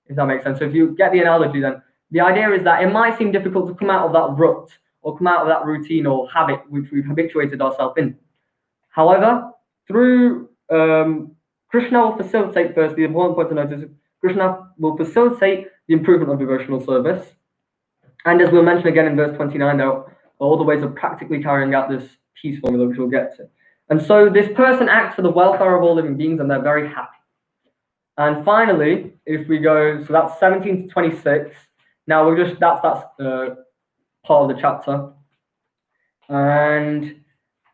If that makes sense. So if you get the analogy, then the idea is that it might seem difficult to come out of that rut or come out of that routine or habit which we've habituated ourselves in. However, through Krishna will facilitate, first, the important point to notice, Krishna will facilitate the improvement of devotional service. And as we'll mention again in verse 29, there are all the ways of practically carrying out this peace formula, which we'll get to. And so this person acts for the welfare of all living beings, and they're very happy. And finally, if we go, so that's 17 to 26. Now that's part of the chapter. And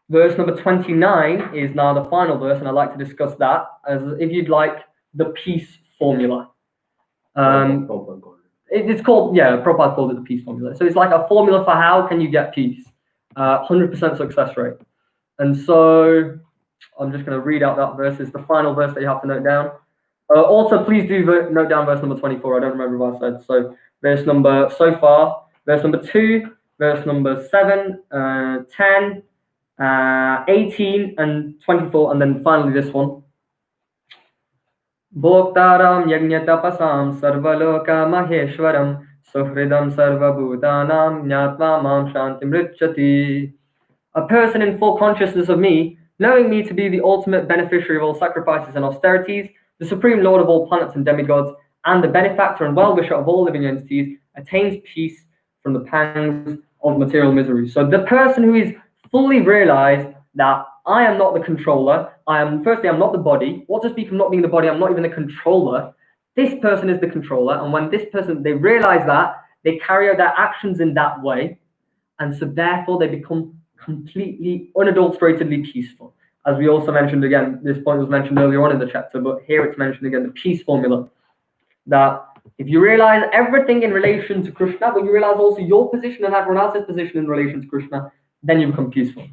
verse number 29 is now the final verse, and I'd like to discuss that as, if you'd like, the peace formula. It's called, Prabhupada called it the peace formula. So it's like a formula for how can you get peace. 100% success rate. And so I'm just going to read out that verse. It's the final verse that you have to note down. Also, please do note down verse number 24. I don't remember what I said. So verse number 2, verse number 7, 10, 18, and 24, and then finally this one. Bhoktaram yajñatapasam sarvaloka maheshwaram Suhridam sarva bhutanam jnatva mam shantim richati. A person in full consciousness of me, knowing me to be the ultimate beneficiary of all sacrifices and austerities, the supreme lord of all planets and demigods, and the benefactor and well-wisher of all living entities, attains peace from the pangs of material misery. So the person who is fully realized that I am not the controller, I'm not the body. What to speak of not being the body, I'm not even the controller. This person is the controller, and when this person, they realize that, they carry out their actions in that way, and so therefore they become completely unadulteratedly peaceful. As we also mentioned again, this point was mentioned earlier on in the chapter, but here it's mentioned again, the peace formula. That if you realize everything in relation to Krishna, but you realize also your position and everyone else's position in relation to Krishna, then you become peaceful.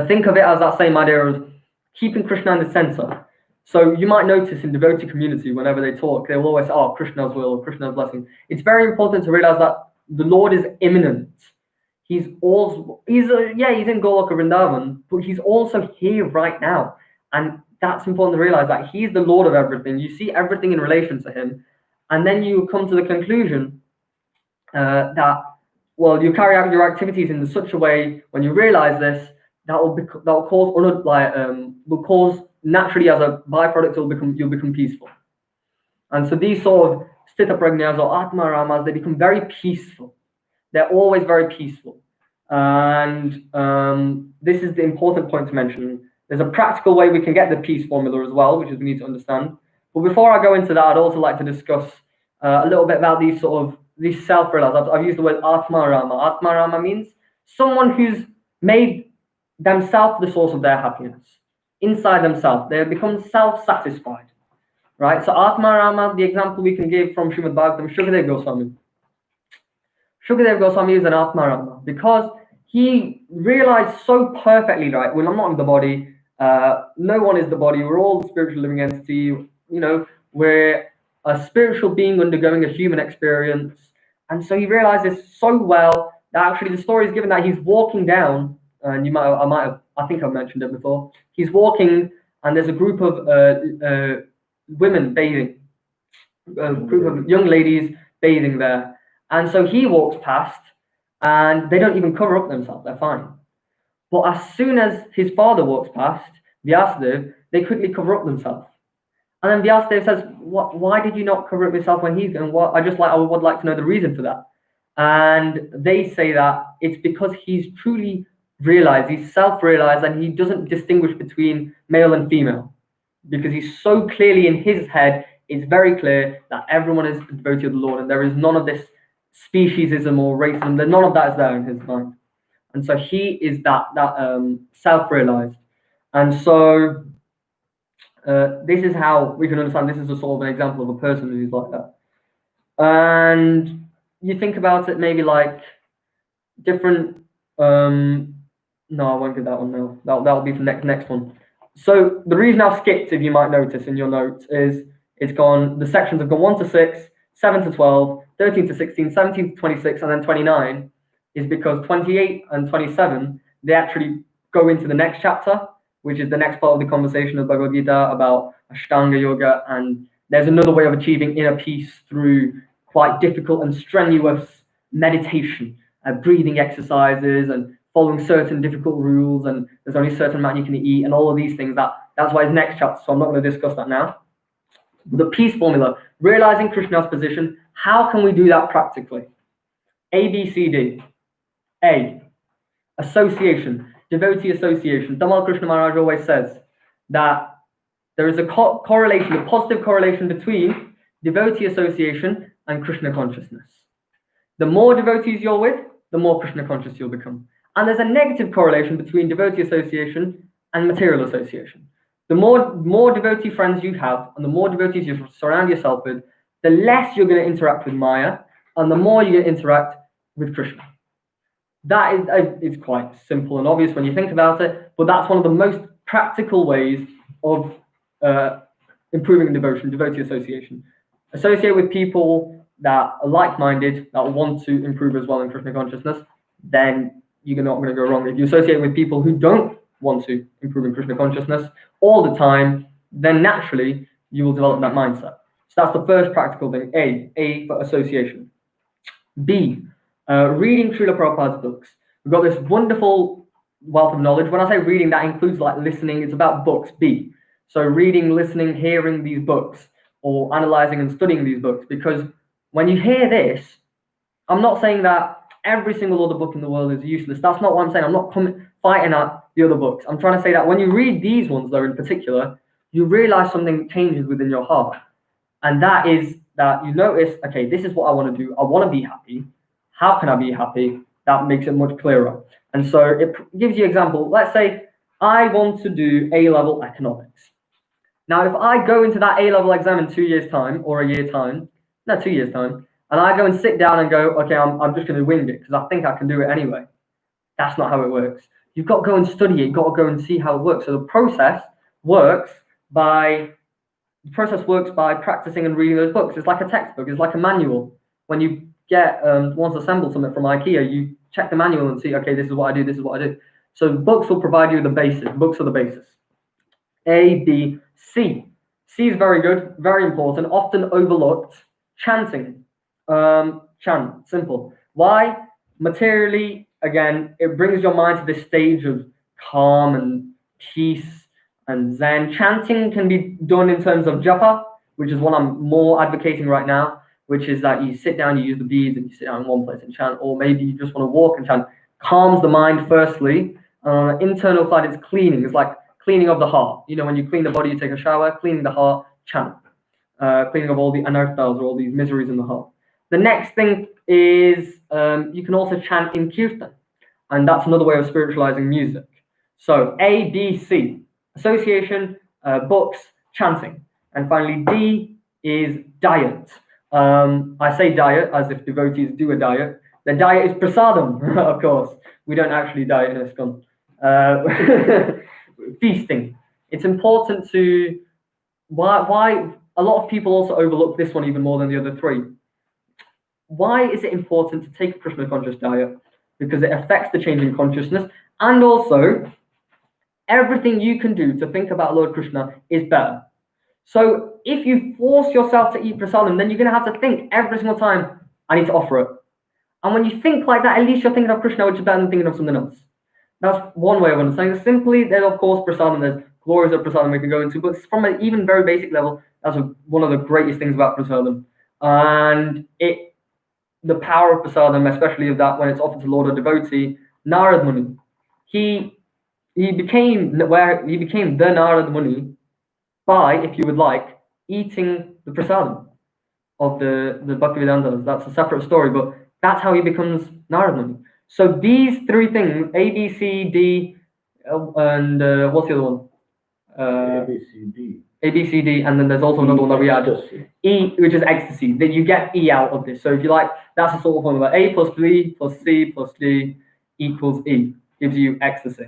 Think of it as that same idea of keeping Krishna in the center. So you might notice in devotee community, whenever they talk, they will always say, oh, Krishna's will, Krishna's blessing. It's very important to realize that the Lord is immanent. He's in Goloka Vrindavan, but he's also here right now. And that's important to realize that he's the Lord of everything. You see everything in relation to him. And then you come to the conclusion that, well, you carry out your activities in such a way, when you realize this, that will cause naturally as a byproduct, you'll become peaceful. And so these sort of sthita prajnas or atma ramas, they become very peaceful. They're always very peaceful. And this is the important point to mention. There's a practical way we can get the peace formula as well, which is we need to understand. But before I go into that, I'd also like to discuss a little bit about these self-realized. I've used the word atma rama. Atma rama means someone who's made themselves the source of their happiness. Inside themselves, they become self-satisfied. Right? So atma rama, the example we can give from Srimad Bhagavatam, Shukadev Goswami. Shukadev Goswami is an Atma Rama because he realized so perfectly, right? Well, I'm not in the body. No one is the body. We're all a spiritual living entity. We're a spiritual being undergoing a human experience. And so he realized this so well that actually the story is given that he's walking down, and I think I've mentioned it before. He's walking, and there's a group of women bathing, a group of young ladies bathing there. And so he walks past, and they don't even cover up themselves. They're fine. But as soon as his father walks past, Vyasadeva, they quickly cover up themselves. And then Vyasadeva says, why did you not cover up yourself when he's going? I would like to know the reason for that. And they say that it's because he's truly realized, he's self-realized, and he doesn't distinguish between male and female. Because he's so clearly in his head, it's very clear that everyone is a devotee of the Lord, and there is none of this speciesism or racism. None of that is there in his mind. And so he is that self-realized. And so this is how we can understand this is a sort of an example of a person who's like that. And you think about it maybe like different no, I won't do that one now. That'll be for next one. So the reason I've skipped, if you might notice in your notes, is it's gone, the sections have gone 1 to 6, 7 to 12, 13 to 16, 17 to 26, and then 29, is because 28 and 27, they actually go into the next chapter, which is the next part of the conversation of Bhagavad Gita about Ashtanga Yoga, and there's another way of achieving inner peace through quite difficult and strenuous meditation, breathing exercises, and following certain difficult rules, and there's only a certain amount you can eat, and all of these things. That's why it's next chapter, so I'm not going to discuss that now. The peace formula, realizing Krishna's position, how can we do that practically? A, B, C, D. A, association, devotee association. Tamal Krishna Maharaj always says that there is a correlation, a positive correlation between devotee association and Krishna consciousness. The more devotees you're with, the more Krishna conscious you'll become. And there's a negative correlation between devotee association and material association. The more devotee friends you have, and the more devotees you surround yourself with, the less you're going to interact with Maya, and the more you're going to interact with Krishna. That is quite simple and obvious when you think about it, but that's one of the most practical ways of improving devotion, devotee association. Associate with people that are like-minded, that want to improve as well in Krishna consciousness, then you're not going to go wrong. If you associate with people who don't want to improve in Krishna consciousness all the time, then naturally you will develop that mindset. So that's the first practical thing, A for association. B, reading Srila Prabhupada's books. We've got this wonderful wealth of knowledge. When I say reading, that includes like listening. It's about books. B. So reading, listening, hearing these books, or analyzing and studying these books. Because when you hear this, I'm not saying that every single other book in the world is useless. That's not what I'm saying. I'm not fighting at the other books. I'm trying to say that when you read these ones, though, in particular, you realize something changes within your heart. And that is that you notice, okay, this is what I want to do. I want to be happy. How can I be happy? That makes it much clearer. And so it gives you an example. Let's say I want to do A-level economics. Now, if I go into that A-level exam in 2 years' time, or a year time, no, 2 years' time, and I go and sit down and go, okay, I'm just going to wing it because I think I can do it anyway. That's not how it works. You've got to go and study it. You've got to go and see how it works. So the process works by practicing and reading those books. It's like a textbook. It's like a manual. When you get once assembled something from IKEA, you check the manual and see, okay, this is what I do. This is what I do. So books will provide you the basis. Books are the basis. A, B, C. C is very good, very important, often overlooked. Chanting. Chant, simple. Why? Materially, again, it brings your mind to this stage of calm and peace and Zen. Chanting can be done in terms of japa, which is what I'm more advocating right now, which is that you sit down, you use the beads, and you sit down in one place and chant, or maybe you just want to walk and chant. Calms the mind firstly. Internal side, it's cleaning. It's like cleaning of the heart. You know, when you clean the body, you take a shower. Cleaning the heart, chant. Cleaning of all the anarthas or all these miseries in the heart. The next thing is you can also chant in kirtan, and that's another way of spiritualizing music. So A, B, C, association, books, chanting. And finally, D is diet. I say diet as if devotees do a diet. The diet is prasadam, of course. We don't actually diet in ISKCON. Feasting. It's important to... Why a lot of people also overlook this one even more than the other three. Why is it important to take a Krishna conscious diet? Because it affects the change in consciousness, and also everything you can do to think about Lord Krishna is better. So if you force yourself to eat prasadam, then you're going to have to think every single time, I need to offer it. And when you think like that, at least you're thinking of Krishna, which is better than thinking of something else. That's one way of understanding it. Simply, there's of course prasadam, there's glories of prasadam we can go into, but from an even very basic level, that's one of the greatest things about prasadam. And the power of prasadam, especially of that when it's offered to Lord or devotee, Narad Muni, he became the Narad Muni by, if you would like, eating the prasadam of the Bhaktivedantas. That's a separate story, but that's how he becomes Narad Muni. So these three things, A, B, C, D, and what's the other one? A, B, C, D, and then there's also another one that we add, E, which is ecstasy. That you get E out of this. So if you like, that's a sort of formula. A plus B plus C plus D equals E, gives you ecstasy.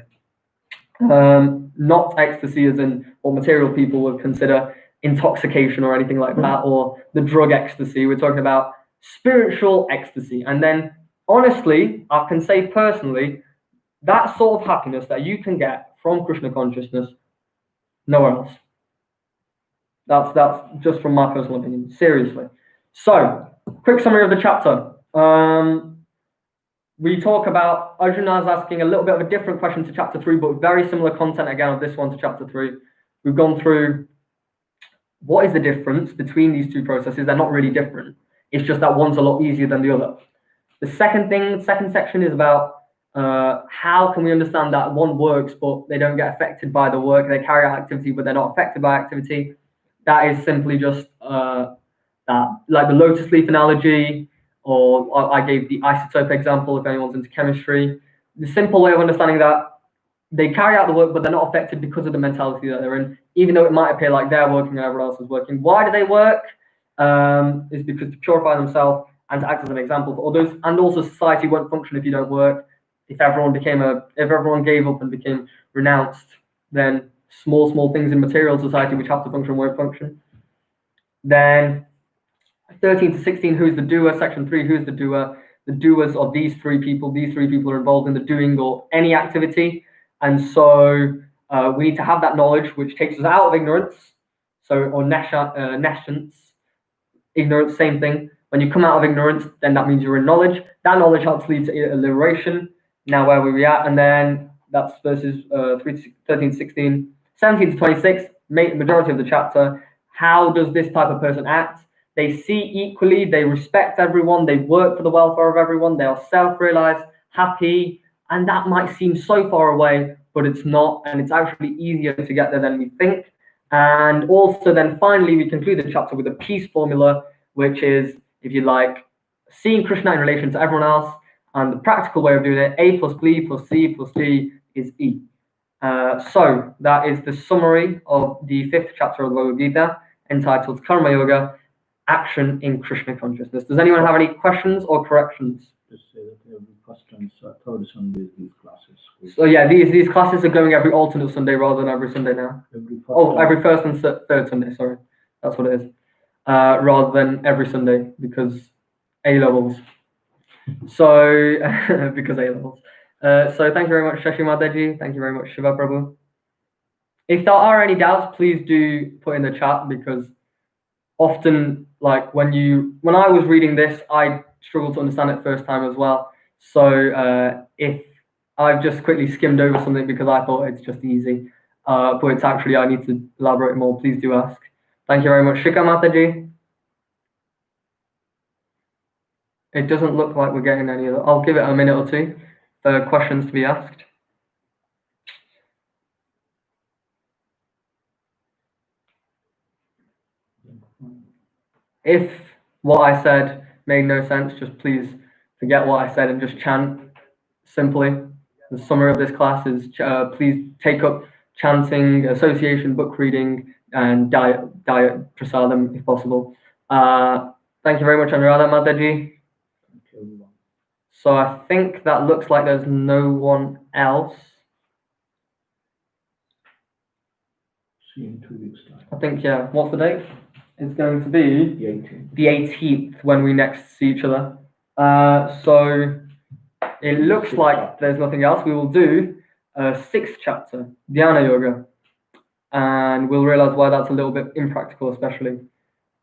Not ecstasy as in what material people would consider intoxication or anything like that, or the drug ecstasy. We're talking about spiritual ecstasy. And then, honestly, I can say personally, that sort of happiness that you can get from Krishna consciousness, nowhere else. That's just from my personal opinion, seriously. So, quick summary of the chapter. We talk about, Arjuna's asking a little bit of a different question to chapter 3, but very similar content again of this one to chapter 3. We've gone through what is the difference between these two processes. They're not really different. It's just that one's a lot easier than the other. The second section is about how can we understand that one works, but they don't get affected by the work. They carry out activity, but they're not affected by activity. That is simply just that, like the lotus leaf analogy, or I gave the isotope example if anyone's into chemistry. The simple way of understanding that they carry out the work, but they're not affected because of the mentality that they're in, even though it might appear like they're working and everyone else is working. Why do they work? Is because to purify themselves and to act as an example for others. And also society won't function if you don't work. If everyone gave up and became renounced, then small things in material society which have to function won't function. Then 13 to 16, who's the doer? Section 3, who's the doer? The doers are these three people. These three people are involved in the doing or any activity. And so we need to have that knowledge which takes us out of ignorance. So, or nescience, ignorance, same thing. When you come out of ignorance, then that means you're in knowledge. That knowledge helps lead to liberation. Now where we at? And then that's verses 13, 16, 17 to 26, majority of the chapter. How does this type of person act? They see equally, they respect everyone, they work for the welfare of everyone, they are self-realized, happy, and that might seem so far away, but it's not, and it's actually easier to get there than we think. And also then finally we conclude the chapter with a peace formula, which is, if you like, seeing Krishna in relation to everyone else, and the practical way of doing it, A plus B plus C plus D is E. So that is the summary of the 5th chapter of the Bhagavad Gita, entitled Karma Yoga, Action in Krishna Consciousness. Does anyone have any questions or corrections? Just say that every first and third Sunday these classes. So yeah, these classes are going every alternate Sunday rather than every Sunday now. Every first and third Sunday, sorry. That's what it is. Rather than every Sunday, because A-levels. So, because A-levels. So thank you very much, Shashi Mataji. Thank you very much, Shiva Prabhu. If there are any doubts, please do put in the chat, because often, like when I was reading this, I struggled to understand it first time as well. So if I've just quickly skimmed over something because I thought it's just easy, but it's actually, I need to elaborate more, please do ask. Thank you very much, Shika Mataji. It doesn't look like we're getting any other. I'll give it a minute or two for questions to be asked. If what I said made no sense, just please forget what I said and just chant simply. The summary of this class is please take up chanting, association, book reading, and diet prasadam if possible. Thank you very much, Anuradha Mataji. So I think that looks like there's no one else. See you in 2 weeks' time. I think, yeah. What's the date? It's going to be the 18th when we next see each other. So it looks like there's nothing else. We will do a 6th chapter, Dhyana Yoga, and we'll realize why that's a little bit impractical, especially.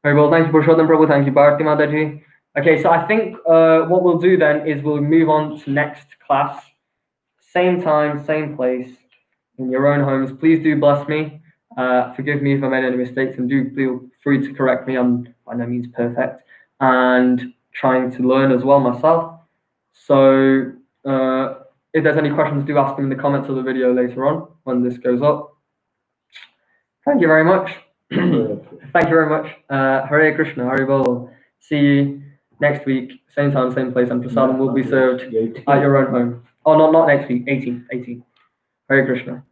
Very well, thank you, Purushottam Prabhu. Thank you, Bharati Mataji. Okay, so I think what we'll do then is we'll move on to next class. Same time, same place, in your own homes. Please do bless me. Forgive me if I made any mistakes, and do feel free to correct me. I'm by no means perfect, and trying to learn as well myself. So if there's any questions, do ask them in the comments of the video later on when this goes up. Thank you very much. Thank you very much. Hare Krishna, Hare Bol. See you next week, same time, same place, and prasadam will be served at your own home. Oh, not next week, 18th. Hare Krishna.